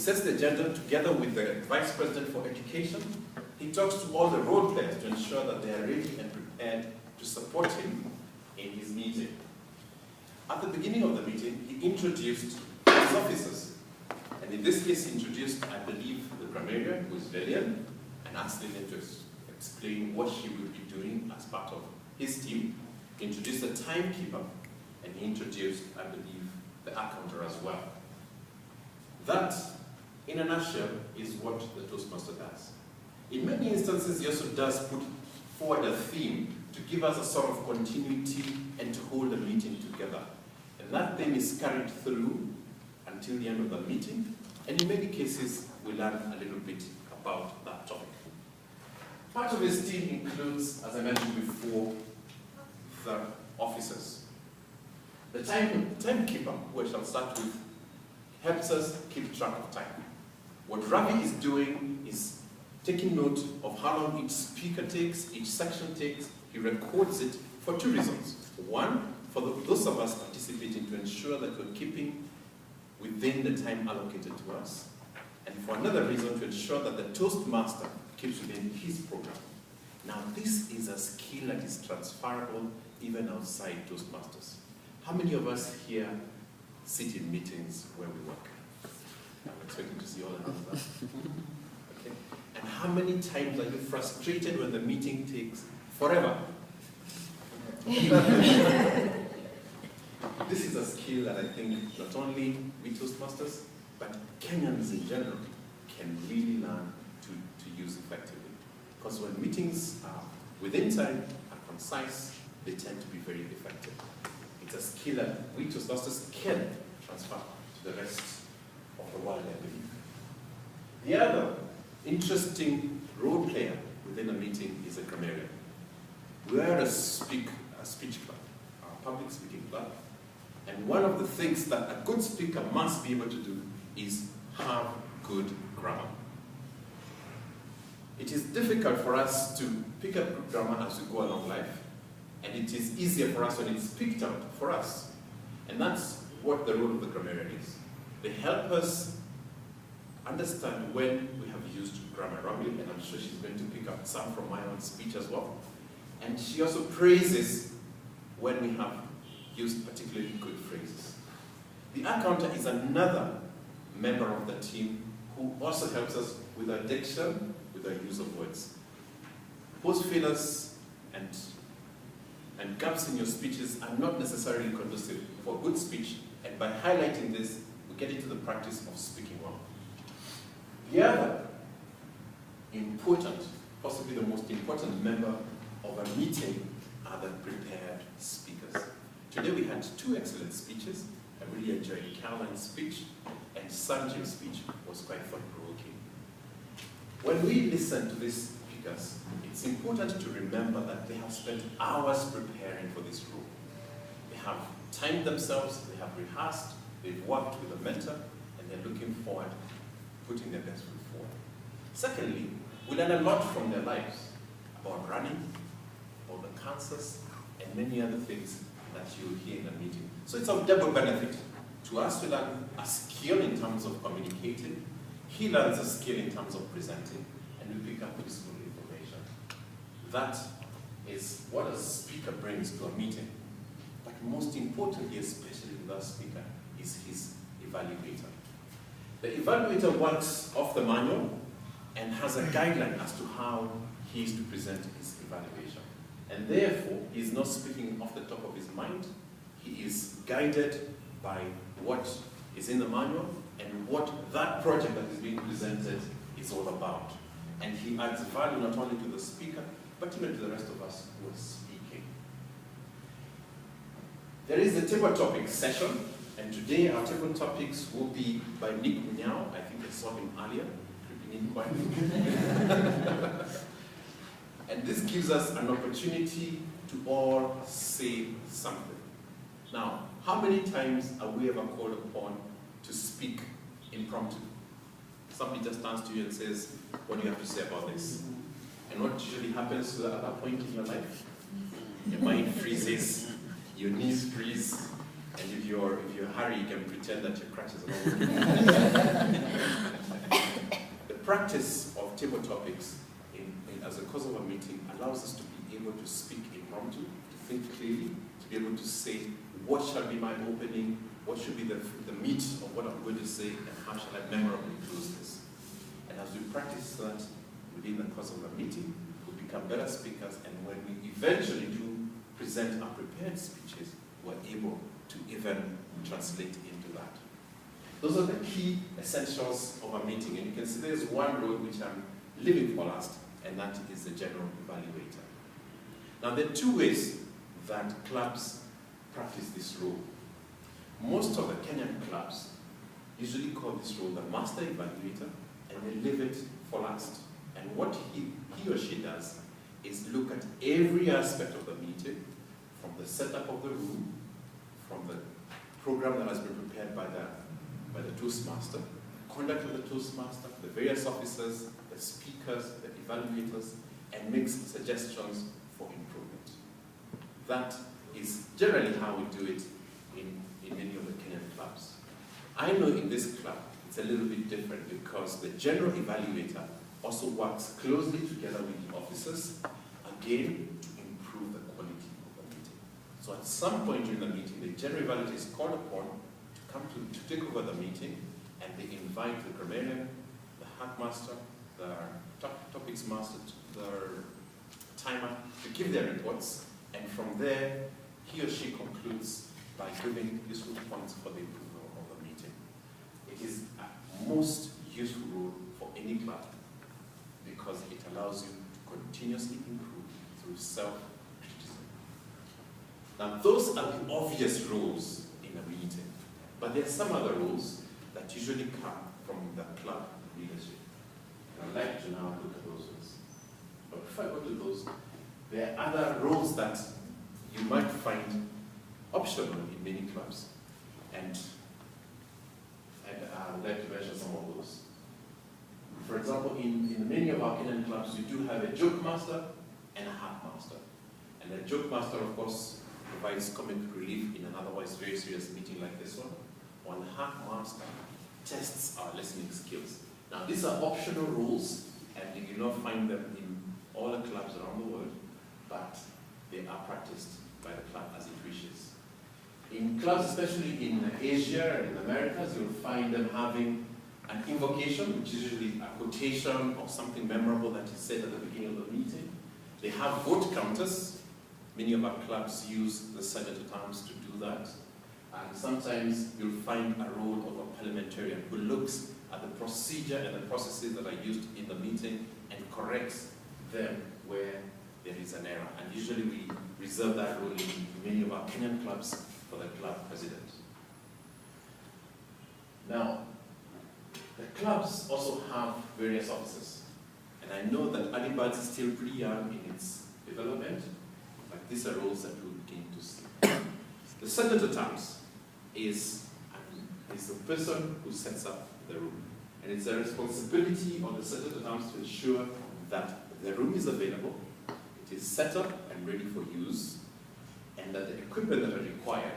sets the agenda together with the Vice President for Education. He talks to all the role players to ensure that they are ready and prepared to support him in his meeting. At the beginning of the meeting, he introduced his officers. And in this case, he introduced, I believe, the grammarian, who is Lillian, and asked Lillian to explain what she would be doing as part of his team. He introduced the timekeeper, and he introduced, I believe, the accounter as well. That, in a nutshell, is what the Toastmaster does. In many instances, he also does put forward a theme to give us a sort of continuity and to hold the meeting together. And that theme is carried through until the end of the meeting, and in many cases, we learn a little bit about that topic. Part of his team includes, as I mentioned before, the officers. The timekeeper, who I shall start with, helps us keep track of time. What Ravi is doing is taking note of how long each speaker takes, each section takes. He records it for two reasons. One, for those of us participating to ensure that we're keeping within the time allocated to us. And for another reason, to ensure that the Toastmaster keeps within his program. Now, this is a skill that is transferable even outside Toastmasters. How many of us here sit in meetings where we work? I'm expecting to see all of us. Okay. And how many times are you frustrated when the meeting takes forever? This is a skill that I think not only we Toastmasters, but Kenyans in general can really learn to use effectively. Because when meetings are within time, are concise, they tend to be very effective. It's a skill that we Toastmasters can transfer to the rest of the world, I believe. The other interesting role player within a meeting is a grammarian. We are a speech club, a public speaking club, and one of the things that a good speaker must be able to do is have good grammar. It is difficult for us to pick up good grammar as we go along life, and it is easier for us when it's picked out for us. And that's what the role of the grammarian is. They help us understand when we have used grammar wrongly, and I'm sure she's going to pick up some from my own speech as well. And she also praises when we have used particularly good phrases. The accountant is another member of the team who also helps us with our diction, with our use of words. Pause fillers and gaps in your speeches are not necessarily conducive for good speech, and by highlighting this, we get into the practice of speaking well. The other important, possibly the most important member of a meeting are the prepared speakers. Today we had two excellent speeches. I really enjoyed Caroline's speech, and Sanjiv's speech was quite thought-provoking. When we listen to these speakers, it's important to remember that they have spent hours preparing for this role. They have timed themselves, they have rehearsed, they've worked with a mentor, and they're looking forward to putting their best foot forward. Secondly, we learn a lot from their lives about running, about the cancers, and many other things that you'll hear in a meeting. So it's of double benefit. To us, we learn a skill in terms of communicating. He learns a skill in terms of presenting, and we pick up useful information. That is what a speaker brings to a meeting. But most importantly, especially with our speaker, is his evaluator. The evaluator works off the manual and has a guideline as to how he is to present his evaluation. And therefore, he is not speaking off the top of his mind. He is guided by what is in the manual and what that project that is being presented is all about. And he adds value not only to the speaker, but even to the rest of us who are speaking. There is the table topics session, and today our table topics will be by Nick Munyao. I think I saw him earlier, creeping in quietly. And this gives us an opportunity to all say something. Now, how many times are we ever called upon to speak impromptu? Somebody just turns to you and says, what do you have to say about this? And what usually happens at that point in your life? Your mind freezes, your knees freeze, and if you're in a hurry, you can pretend that your crutches are not working. practice of table topics as a cause of a meeting allows us to be able to speak impromptu, to think clearly, to be able to say, what shall be my opening, what should be the meat of what I'm going to say, and how shall I memorably close this. And as we practice that within the course of a meeting, we become better speakers, and when we eventually do present our prepared speeches, we're able to even translate into that. Those are the key essentials of a meeting, and you can see there's one role which I'm leaving for last, and that is the general evaluator. Now, there are two ways that clubs practice this role. Most of the Kenyan clubs usually call this role the master evaluator, and they leave it for last. And what he or she does is look at every aspect of the meeting, from the setup of the room, from the program that has been prepared by the Toastmaster, conduct of the Toastmaster, the various officers, the speakers, the evaluators, and makes suggestions for improvement. That is generally how we do it in many of the Kenyan clubs. I know in this club it's a little bit different because the general evaluator also works closely together with the officers, again, to improve the quality of the meeting. So at some point during the meeting, the general evaluator is called upon to come to take over the meeting, and they invite the grammarian, the hackmaster, the topics master, the timer to give their reports, and from there, he or she concludes by giving useful points for the improvement of the meeting. It is a most useful role for any club because it allows you to continuously improve through self-criticism. Now, those are the obvious roles in a meeting, but there are some other roles that usually come from the club leadership. I'd like to now look at those ones. But before I go to those, there are other roles that you might find optional in many clubs. And I'd like to mention some of those. For example, in many of our Kenyan clubs, you do have a joke master and a hack master. And the joke master, of course, provides comic relief in an otherwise very serious meeting like this one. While the hack master tests our listening skills. Now, these are optional rules, and you do not find them in all the clubs around the world, but they are practiced by the club as it wishes. In clubs, especially in Asia and in the Americas, you'll find them having an invocation, which is usually a quotation or something memorable that is said at the beginning of the meeting. They have vote counters. Many of our clubs use the senator terms to do that. And sometimes you'll find a role of a parliamentarian who looks at the procedure and the processes that are used in the meeting and corrects them where there is an error. And usually we reserve that role in many of our Kenyan clubs for the club president. Now, the clubs also have various officers. And I know that early birds is still pretty young in its development, but these are roles that we'll begin to see. The senator terms is the person who sets up the room. And it's a responsibility of the senator terms to ensure that the room is available, it is set up and ready for use, and that the equipment that are required,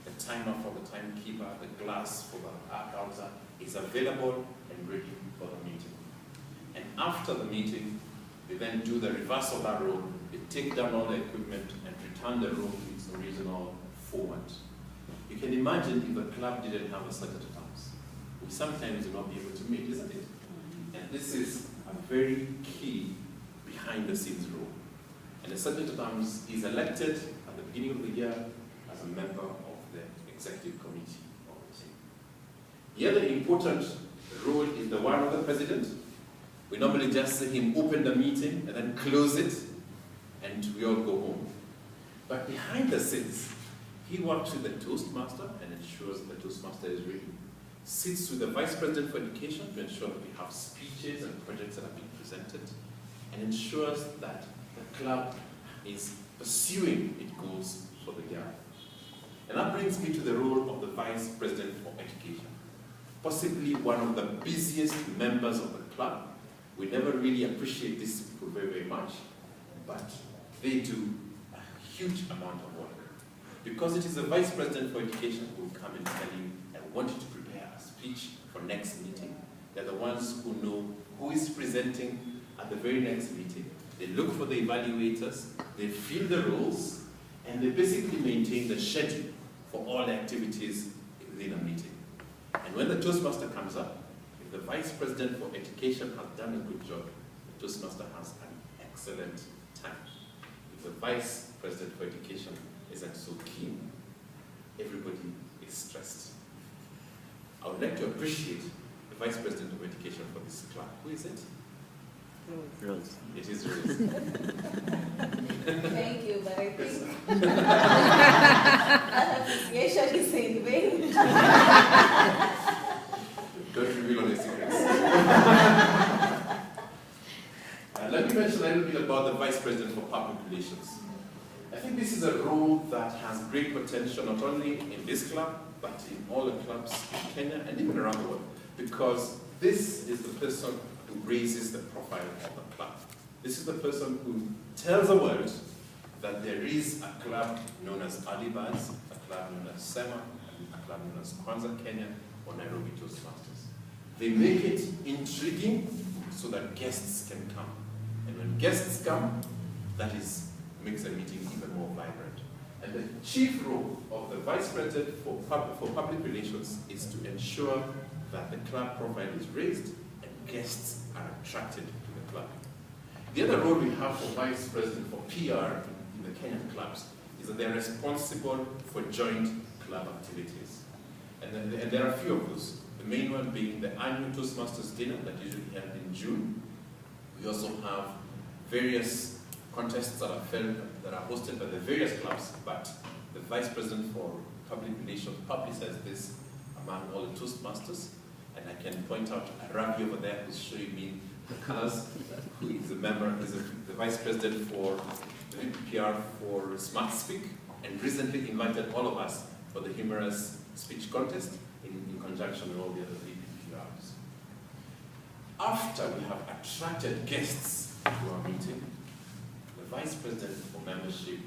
the timer for the timekeeper, the glass for the counter, is available and ready for the meeting. And after the meeting, they then do the reverse of that role. They take down all the equipment and return the room to its original format. You can imagine if the club didn't have a senator terms, we sometimes would not be able to meet, isn't it? And this is a very key behind the scenes role. And the senator terms is elected at the beginning of the year as a member of the executive committee of the team. The other important role is the one of the president. We normally just see him open the meeting and then close it, and we all go home. But behind the scenes, he works with the Toastmaster and ensures the Toastmaster is ready. Sits with the Vice President for Education to ensure that we have speeches and projects that are being presented, and ensures that the club is pursuing its goals for the year. And that brings me to the role of the Vice President for Education. Possibly one of the busiest members of the club. We never really appreciate these people very, very much, but they do a huge amount of work. Because it is the Vice President for Education who will come and tell you, I want you to prepare a speech for next meeting. They're the ones who know who is presenting at the very next meeting. They look for the evaluators, they fill the roles, and they basically maintain the schedule for all the activities within a meeting. And when the Toastmaster comes up, if the Vice President for Education has done a good job, the Toastmaster has an excellent time. If the Vice President for Education isn't so keen, everybody is stressed. I would like to appreciate the Vice President of Education for this club. Who is it? Rose. It is Rose. Thank you, but I think that appreciation is in vain. Don't reveal all your secrets. Let me mention a little bit about the Vice President for Public Relations. I think this is a role that has great potential, not only in this club, but in all the clubs in Kenya and even around the world, because this is the person who raises the profile of the club. This is the person who tells the world that there is a club known as Early Birds, a club known as SEMA, a club known as Kwanza Kenya, or Nairobi Toastmasters. They make it intriguing so that guests can come. And when guests come, that makes the meeting even more vibrant. And the chief role of the Vice President for Public Relations is to ensure that the club profile is raised and guests are attracted to the club. The other role we have for Vice President for PR in the Kenyan clubs is that they're responsible for joint club activities. And there are a few of those. The main one being the annual Toastmasters dinner that usually held in June. We also have various contests that are hosted by the various clubs, but the Vice President for Public Relations publicizes this among all the Toastmasters. And I can point out Ravi over there who's showing me the colors, who is the Vice President for the VPPR for Smart Speak, and recently invited all of us for the humorous speech contest in conjunction with all the other VPPRs. After we have attracted guests to our meeting, the Vice President for Membership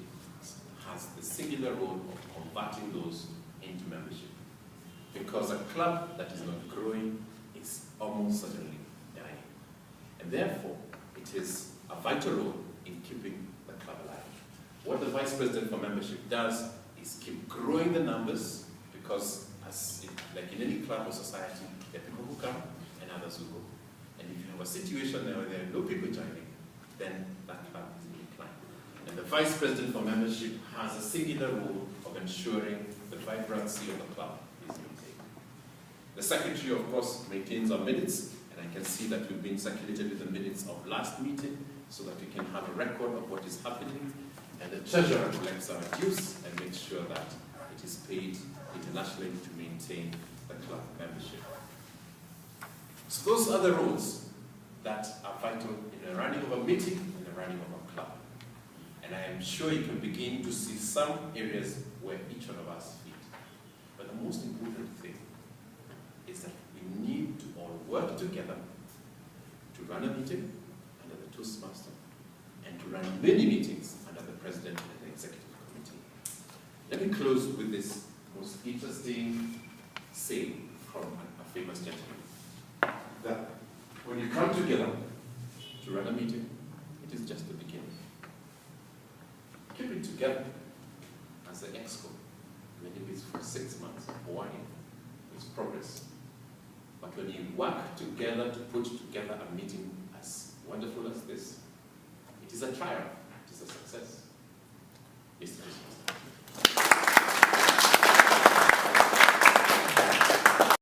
has the singular role of converting those into membership. Because a club that is not growing is almost certainly dying. And therefore, it is a vital role in keeping the club alive. What the Vice President for Membership does is keep growing the numbers, because like in any club or society, there are people who come and others who go. And if you have a situation where there are no people joining, then that club is in decline. And the Vice President for Membership has a singular role of ensuring the vibrancy of the club is maintained. The Secretary, of course, maintains our minutes, and I can see that we've been circulated with the minutes of last meeting so that we can have a record of what is happening. And the Treasurer collects our dues and makes sure that it is paid internationally to maintain the club membership. So those are the roles that are vital in the running of a meeting, in the running of a club. And I am sure you can begin to see some areas where each one of us fit. But the most important thing is that we need to all work together to run a meeting under the Toastmaster and to run many meetings under the President and the Executive Committee. Let me close with this most interesting saying from a famous gentleman, that when you come together to run a meeting, it is just the beginning. Keep it together as the exco. Maybe it's for 6 months or 1 year. It's progress. But when you work together to put together a meeting as wonderful as this, it is a triumph. It is a success. It's Christmas.